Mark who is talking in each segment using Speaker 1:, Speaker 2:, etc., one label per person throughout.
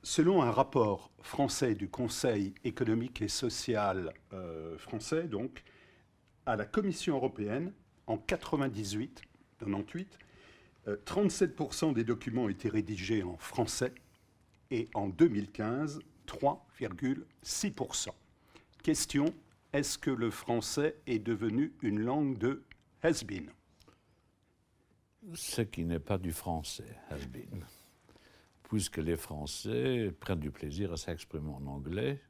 Speaker 1: Selon un rapport français du Conseil économique et social français, donc, à la Commission européenne, en 98, 98, 37% des documents étaient rédigés en français et en 2015, 3,6%. Question, est-ce que le français est devenu une langue de has-been?
Speaker 2: Ce qui n'est pas du français, has-been, puisque les Français prennent du plaisir à s'exprimer en anglais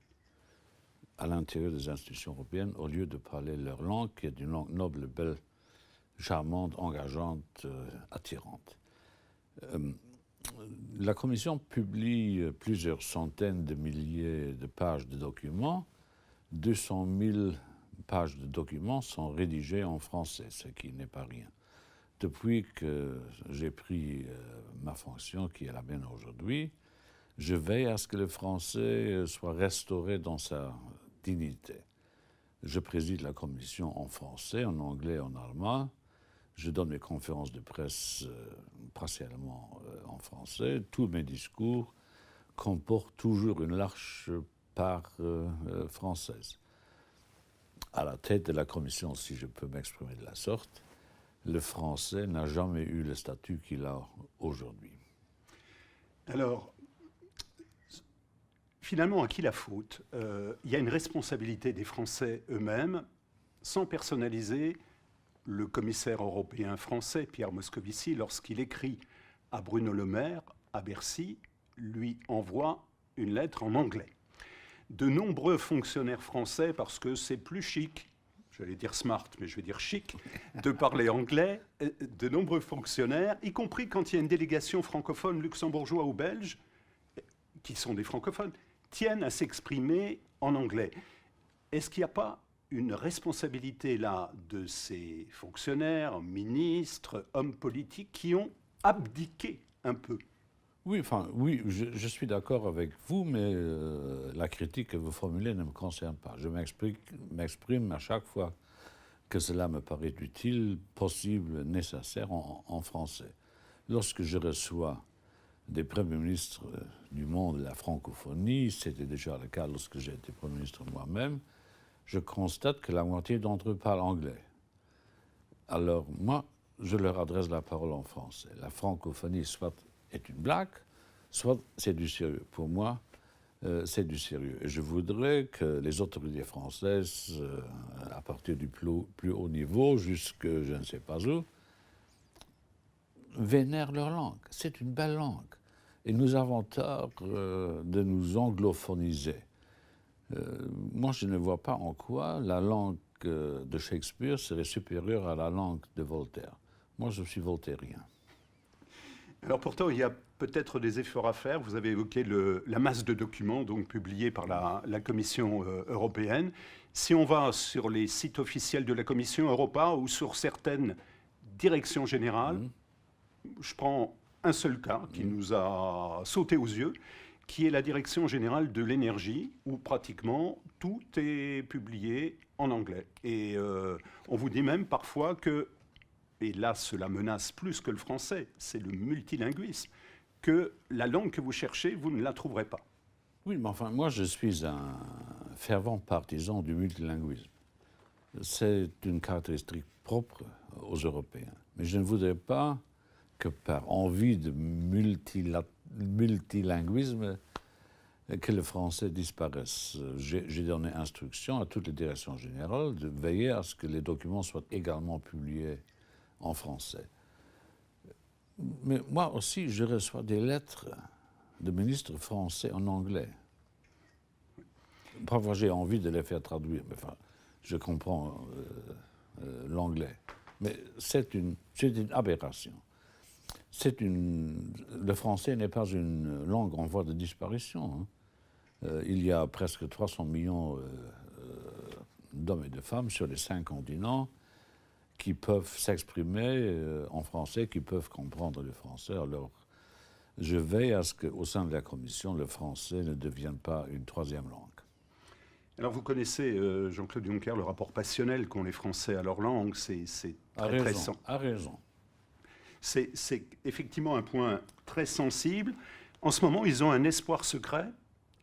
Speaker 2: à l'intérieur des institutions européennes au lieu de parler leur langue, qui est une langue noble, belle, charmante, engageante, attirante. La Commission publie plusieurs centaines de milliers de pages de documents. 200 000 pages de documents sont rédigées en français, ce qui n'est pas rien. Depuis que j'ai pris ma fonction, qui est la mienne aujourd'hui, je veille à ce que le français soit restauré dans sa dignité. Je préside la commission en français, en anglais, en allemand. Je donne mes conférences de presse partiellement en français. Tous mes discours comportent toujours une large part française. À la tête de la commission, si je peux m'exprimer de la sorte, le français n'a jamais eu le statut qu'il a aujourd'hui.
Speaker 1: Alors, finalement, à qui la faute? Il y a une responsabilité des Français eux-mêmes, sans personnaliser. Le commissaire européen français, Pierre Moscovici, lorsqu'il écrit à Bruno Le Maire, à Bercy, lui envoie une lettre en anglais. De nombreux fonctionnaires français, parce que c'est plus chic, j'allais dire smart, mais je vais dire chic, de parler anglais, de nombreux fonctionnaires, y compris quand il y a une délégation francophone, luxembourgeois ou belge, qui sont des francophones, tiennent à s'exprimer en anglais. Est-ce qu'il n'y a pas une responsabilité là de ces fonctionnaires, ministres, hommes politiques qui ont abdiqué un peu?
Speaker 2: Oui, je suis d'accord avec vous, mais la critique que vous formulez ne me concerne pas. Je m'exprime à chaque fois que cela me paraît utile, possible, nécessaire en français. Lorsque je reçois des premiers ministres du monde de la francophonie, c'était déjà le cas lorsque j'ai été Premier ministre moi-même, je constate que la moitié d'entre eux parlent anglais. Alors moi, je leur adresse la parole en français. La francophonie, soit est une blague, soit c'est du sérieux. Pour moi, c'est du sérieux. Et je voudrais que les autorités françaises, à partir du plus haut niveau jusque je ne sais pas où, vénèrent leur langue. C'est une belle langue. Et nous avons tort de nous anglophoniser. Moi, je ne vois pas en quoi la langue de Shakespeare serait supérieure à la langue de Voltaire. Moi, je suis voltairien.
Speaker 1: Alors pourtant, il y a peut-être des efforts à faire. Vous avez évoqué la masse de documents donc, publiés par la Commission européenne. Si on va sur les sites officiels de la Commission Europa ou sur certaines directions générales, je prends un seul cas qui nous a sauté aux yeux, qui est la Direction générale de l'énergie, où pratiquement tout est publié en anglais. Et on vous dit même parfois que, et là cela menace plus que le français, c'est le multilinguisme, que la langue que vous cherchez, vous ne la trouverez pas.
Speaker 2: Oui, mais enfin, moi je suis un fervent partisan du multilinguisme. C'est une caractéristique propre aux Européens. Mais je ne voudrais pas que par envie de multilinguisme, que le français disparaisse. J'ai donné instruction à toutes les directions générales de veiller à ce que les documents soient également publiés en français. Mais moi aussi, je reçois des lettres de ministres français en anglais. Parfois, j'ai envie de les faire traduire, mais enfin, je comprends l'anglais. Mais c'est une aberration. Le français n'est pas une langue en voie de disparition. Il y a presque 300 millions d'hommes et de femmes sur les 5 continents qui peuvent s'exprimer en français, qui peuvent comprendre le français. Alors, je veille à ce qu'au sein de la Commission, le français ne devienne pas une troisième langue.
Speaker 1: Alors vous connaissez, Jean-Claude Juncker, le rapport passionnel qu'ont les Français à leur langue, c'est très récent.
Speaker 2: À raison.
Speaker 1: C'est effectivement un point très sensible. En ce moment, ils ont un espoir secret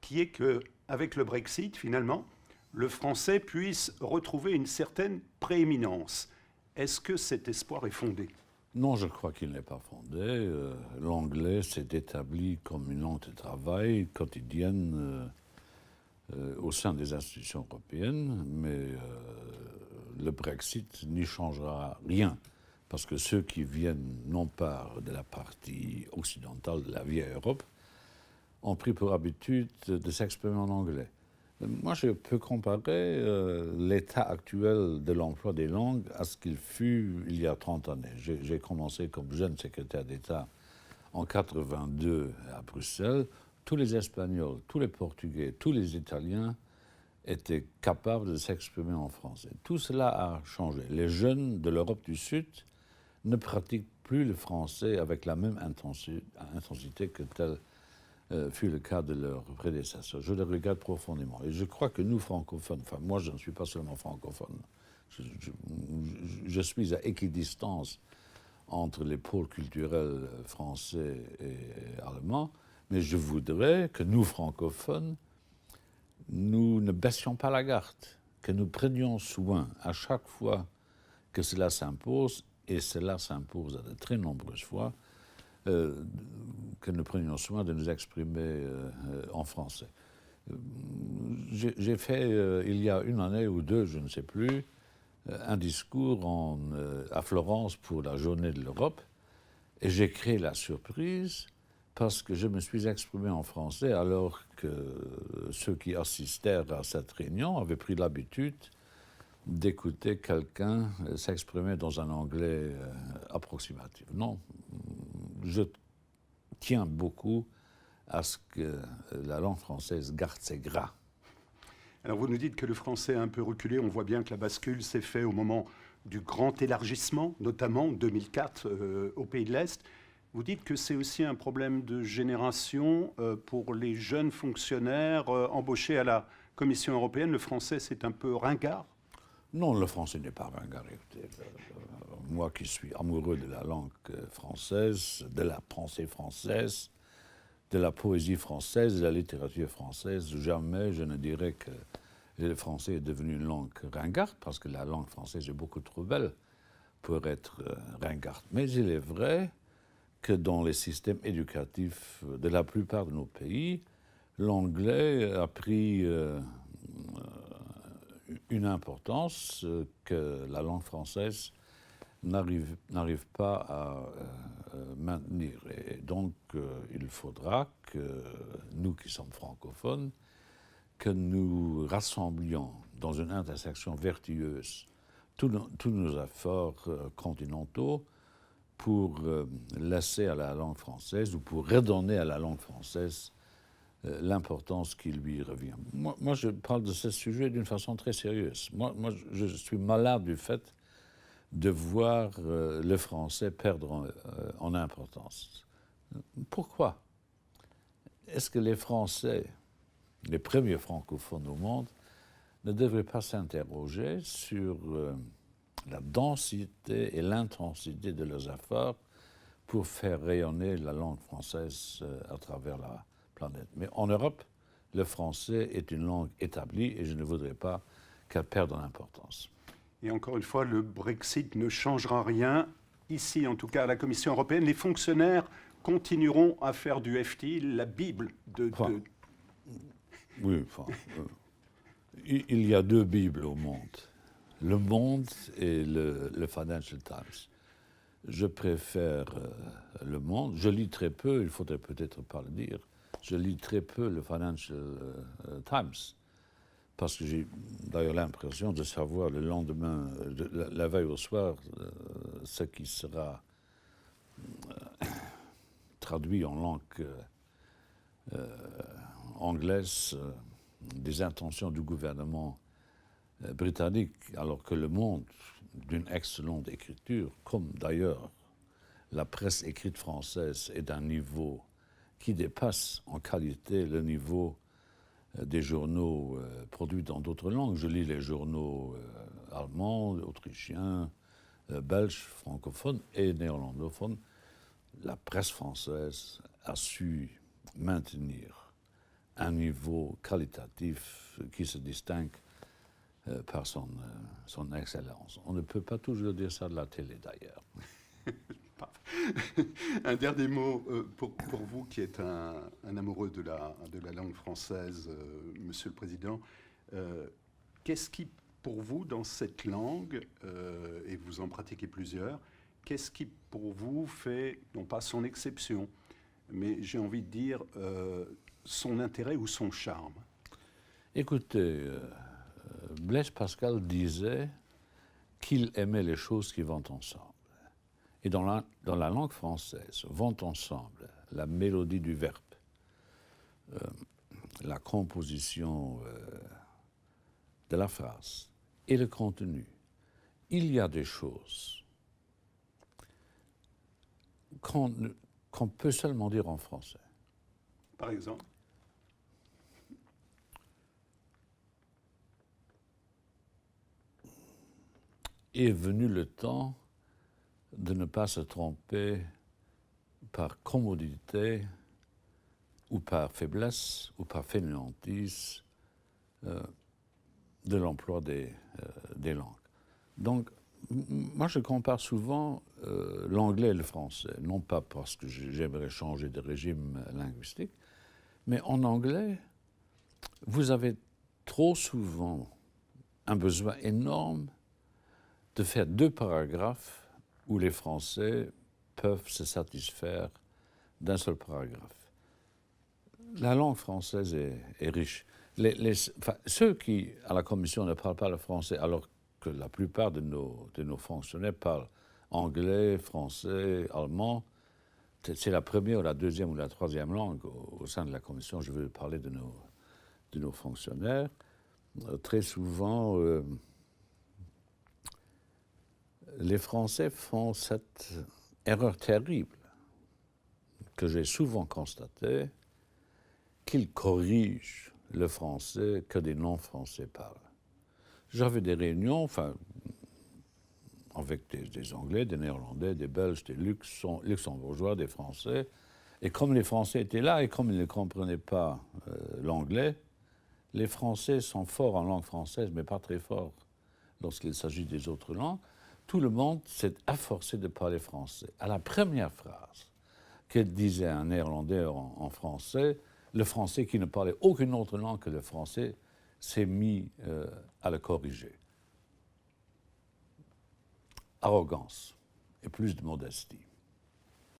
Speaker 1: qui est qu'avec le Brexit, finalement, le français puisse retrouver une certaine prééminence. Est-ce que cet espoir est fondé?
Speaker 2: Non, je crois qu'il n'est pas fondé. L'anglais s'est établi comme une langue de travail quotidienne au sein des institutions européennes, mais le Brexit n'y changera rien, parce que ceux qui viennent non pas de la partie occidentale de la vieille Europe ont pris pour habitude de s'exprimer en anglais. Moi, je peux comparer l'état actuel de l'emploi des langues à ce qu'il fut il y a 30 années. J'ai commencé comme jeune secrétaire d'État en 82 à Bruxelles. Tous les Espagnols, tous les Portugais, tous les Italiens étaient capables de s'exprimer en français. Tout cela a changé. Les jeunes de l'Europe du Sud ne pratiquent plus le français avec la même intensité que tel fut le cas de leurs prédécesseurs. Je le regrette profondément. Et je crois que nous, francophones, enfin moi je ne suis pas seulement francophone, je suis à équidistance entre les pôles culturels français et allemands, mais je voudrais que nous, francophones, nous ne baissions pas la garde, que nous prenions soin à chaque fois que cela s'impose, et cela s'impose à de très nombreuses fois, que nous prenions soin de nous exprimer en français. J'ai fait, il y a une année ou deux, je ne sais plus, un discours à Florence pour la Journée de l'Europe, et j'ai créé la surprise parce que je me suis exprimé en français alors que ceux qui assistèrent à cette réunion avaient pris l'habitude d'écouter quelqu'un s'exprimer dans un anglais approximatif. Non, je tiens beaucoup à ce que la langue française garde ses gras.
Speaker 1: Alors vous nous dites que le français a un peu reculé. On voit bien que la bascule s'est faite au moment du grand élargissement, notamment en 2004 au Pays de l'Est. Vous dites que c'est aussi un problème de génération pour les jeunes fonctionnaires embauchés à la Commission européenne. Le français, c'est un peu ringard?
Speaker 2: Non, le français n'est pas ringard. Moi qui suis amoureux de la langue française, de la pensée française, de la poésie française, de la littérature française, jamais je ne dirais que le français est devenu une langue ringarde, parce que la langue française est beaucoup trop belle pour être ringarde. Mais il est vrai que dans les systèmes éducatifs de la plupart de nos pays, l'anglais a pris une importance que la langue française n'arrive pas à maintenir. Et donc, il faudra que nous qui sommes francophones, que nous rassemblions dans une intersection vertueuse tous nos efforts continentaux pour laisser à la langue française ou pour redonner à la langue française l'importance qui lui revient. Moi, je parle de ce sujet d'une façon très sérieuse. Moi, je suis malade du fait de voir le français perdre en importance. Pourquoi? Est-ce que les Français, les premiers francophones au monde, ne devraient pas s'interroger sur la densité et l'intensité de leurs efforts pour faire rayonner la langue française à travers la planète? Mais en Europe, le français est une langue établie et je ne voudrais pas qu'elle perde en importance.
Speaker 1: Et encore une fois, le Brexit ne changera rien. Ici, en tout cas, à la Commission européenne, les fonctionnaires continueront à faire du FT, la Bible de...
Speaker 2: Oui, il y a deux Bibles au monde. Le Monde et le Financial Times. Je préfère le Monde. Je lis très peu, il faudrait peut-être pas le dire. Je lis très peu le Financial Times. Parce que j'ai d'ailleurs l'impression de savoir le lendemain, la veille au soir, ce qui sera traduit en langue anglaise des intentions du gouvernement britannique, alors que le Monde, d'une excellente écriture, comme d'ailleurs la presse écrite française, est d'un niveau qui dépasse en qualité le niveau des journaux produits dans d'autres langues. Je lis les journaux allemands, autrichiens, belges, francophones et néerlandophones. La presse française a su maintenir un niveau qualitatif qui se distingue par son excellence. On ne peut pas toujours dire ça de la télé, d'ailleurs.
Speaker 1: Un dernier mot pour vous qui êtes un amoureux de la langue française, Monsieur le Président. Qu'est-ce qui, pour vous, dans cette langue, et vous en pratiquez plusieurs, qu'est-ce qui, pour vous, fait, non pas son exception, mais j'ai envie de dire son intérêt ou son charme?
Speaker 2: Écoutez, Blaise Pascal disait qu'il aimait les choses qui vont ensemble. Et dans la langue française, vont ensemble la mélodie du verbe, la composition de la phrase et le contenu. Il y a des choses qu'on peut seulement dire en français.
Speaker 1: Par exemple?
Speaker 2: Est venu le temps de ne pas se tromper par commodité ou par faiblesse ou par fainéantise de l'emploi des langues. Donc, moi, je compare souvent l'anglais et le français, non pas parce que j'aimerais changer de régime linguistique, mais en anglais, vous avez trop souvent un besoin énorme de faire 2 paragraphes où les Français peuvent se satisfaire d'un seul paragraphe. La langue française est riche. Ceux qui, à la Commission, ne parlent pas le français, alors que la plupart de nos fonctionnaires parlent anglais, français, allemand, c'est la première ou la deuxième ou la troisième langue au sein de la Commission. Je veux parler de nos fonctionnaires. Très souvent, les Français font cette erreur terrible que j'ai souvent constatée, qu'ils corrigent le français que des non-français parlent. J'avais des réunions, avec des Anglais, des Néerlandais, des Belges, des Luxembourgeois, des Français, et comme les Français étaient là et comme ils ne comprenaient pas l'anglais, les Français sont forts en langue française, mais pas très forts lorsqu'il s'agit des autres langues. Tout le monde s'est efforcé de parler français. À la première phrase qu'elle disait un Néerlandais en français, le Français qui ne parlait aucune autre langue que le français s'est mis à le corriger. Arrogance et plus de modestie.